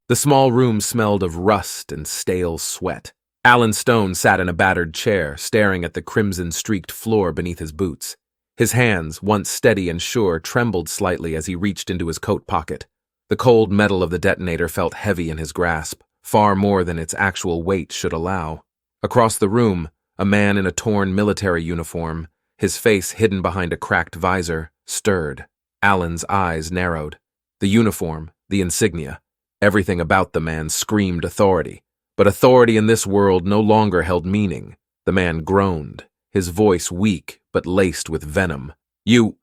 The small room smelled of rust and stale sweat. Alan Stone sat in a battered chair, staring at the crimson-streaked floor beneath his boots. His hands, once steady and sure, trembled slightly as he reached into his coat pocket. The cold metal of the detonator felt heavy in his grasp, far more than its actual weight should allow. Across the room, a man in a torn military uniform, his face hidden behind a cracked visor, stirred. Alan's eyes narrowed. The uniform, the insignia, everything about the man screamed authority. But authority in this world no longer held meaning. The man groaned, his voice weak but laced with venom. You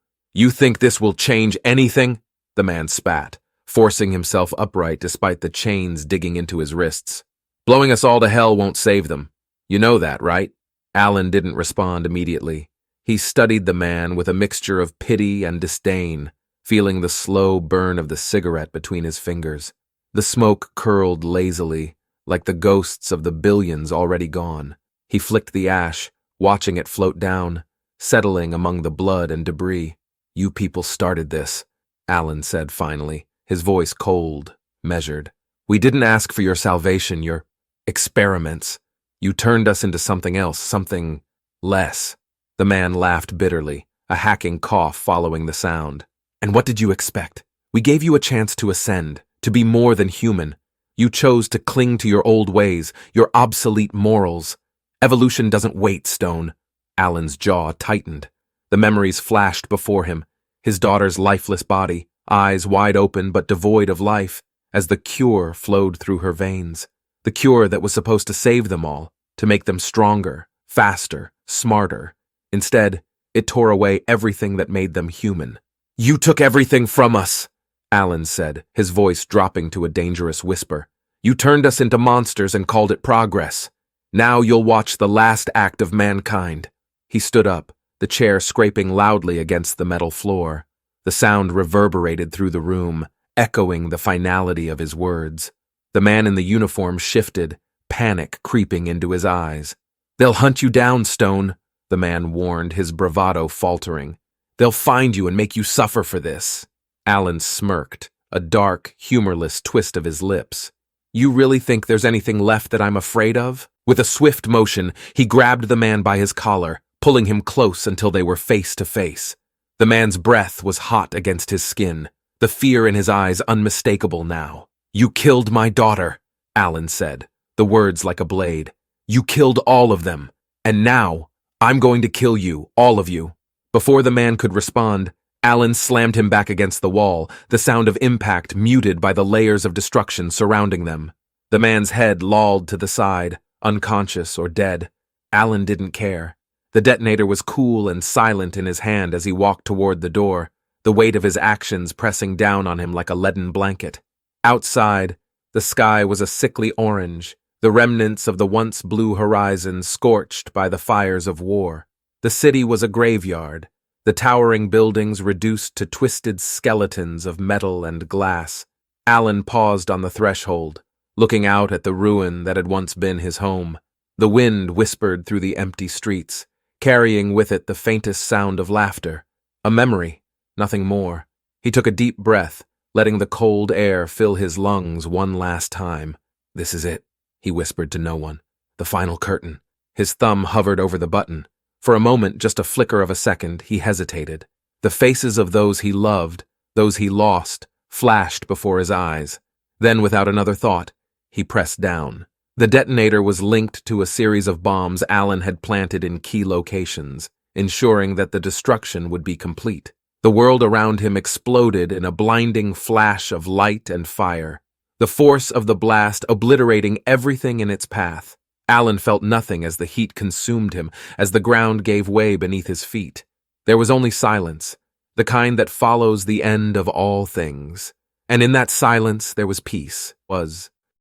think this will change anything? The man spat, forcing himself upright despite the chains digging into his wrists. Blowing us all to hell won't save them. You know that, right? Alan didn't respond immediately. He studied the man with a mixture of pity and disdain, feeling the slow burn of the cigarette between his fingers. The smoke curled lazily, like the ghosts of the billions already gone. He flicked the ash, watching it float down, settling among the blood and debris. You people started this, Alan said finally, his voice cold, measured. We didn't ask for your salvation, your experiments. You turned us into something else, something less. The man laughed bitterly, a hacking cough following the sound. And what did you expect? We gave you a chance to ascend, to be more than human. You chose to cling to your old ways, your obsolete morals. Evolution doesn't wait, Stone. Alan's jaw tightened. The memories flashed before him, his daughter's lifeless body, eyes wide open but devoid of life, as the cure flowed through her veins. The cure that was supposed to save them all, to make them stronger, faster, smarter. Instead, it tore away everything that made them human. You took everything from us, Alan said, his voice dropping to a dangerous whisper. You turned us into monsters and called it progress. Now you'll watch the last act of mankind. He stood up, the chair scraping loudly against the metal floor. The sound reverberated through the room, echoing the finality of his words. The man in the uniform shifted, panic creeping into his eyes. They'll hunt you down, Stone, the man warned, his bravado faltering. They'll find you and make you suffer for this. Alan smirked, a dark, humorless twist of his lips. You really think there's anything left that I'm afraid of? With a swift motion, he grabbed the man by his collar, pulling him close until they were face to face. The man's breath was hot against his skin, the fear in his eyes unmistakable now. You killed my daughter, Alan said, the words like a blade. You killed all of them, and now I'm going to kill you, all of you. Before the man could respond, Alan slammed him back against the wall, the sound of impact muted by the layers of destruction surrounding them. The man's head lolled to the side, unconscious or dead. Alan didn't care. The detonator was cool and silent in his hand as he walked toward the door, the weight of his actions pressing down on him like a leaden blanket. Outside, the sky was a sickly orange, the remnants of the once blue horizon scorched by the fires of war. The city was a graveyard, the towering buildings reduced to twisted skeletons of metal and glass. Alan paused on the threshold, looking out at the ruin that had once been his home. The wind whispered through the empty streets, carrying with it the faintest sound of laughter. A memory, nothing more. He took a deep breath, letting the cold air fill his lungs one last time. This is it, he whispered to no one. The final curtain. His thumb hovered over the button. For a moment, just a flicker of a second, he hesitated. The faces of those he loved, those he lost, flashed before his eyes. Then, without another thought, he pressed down. The detonator was linked to a series of bombs Alan had planted in key locations, ensuring that the destruction would be complete. The world around him exploded in a blinding flash of light and fire, the force of the blast obliterating everything in its path. Alan felt nothing as the heat consumed him, as the ground gave way beneath his feet. There was only silence, the kind that follows the end of all things. And in that silence there was peace, was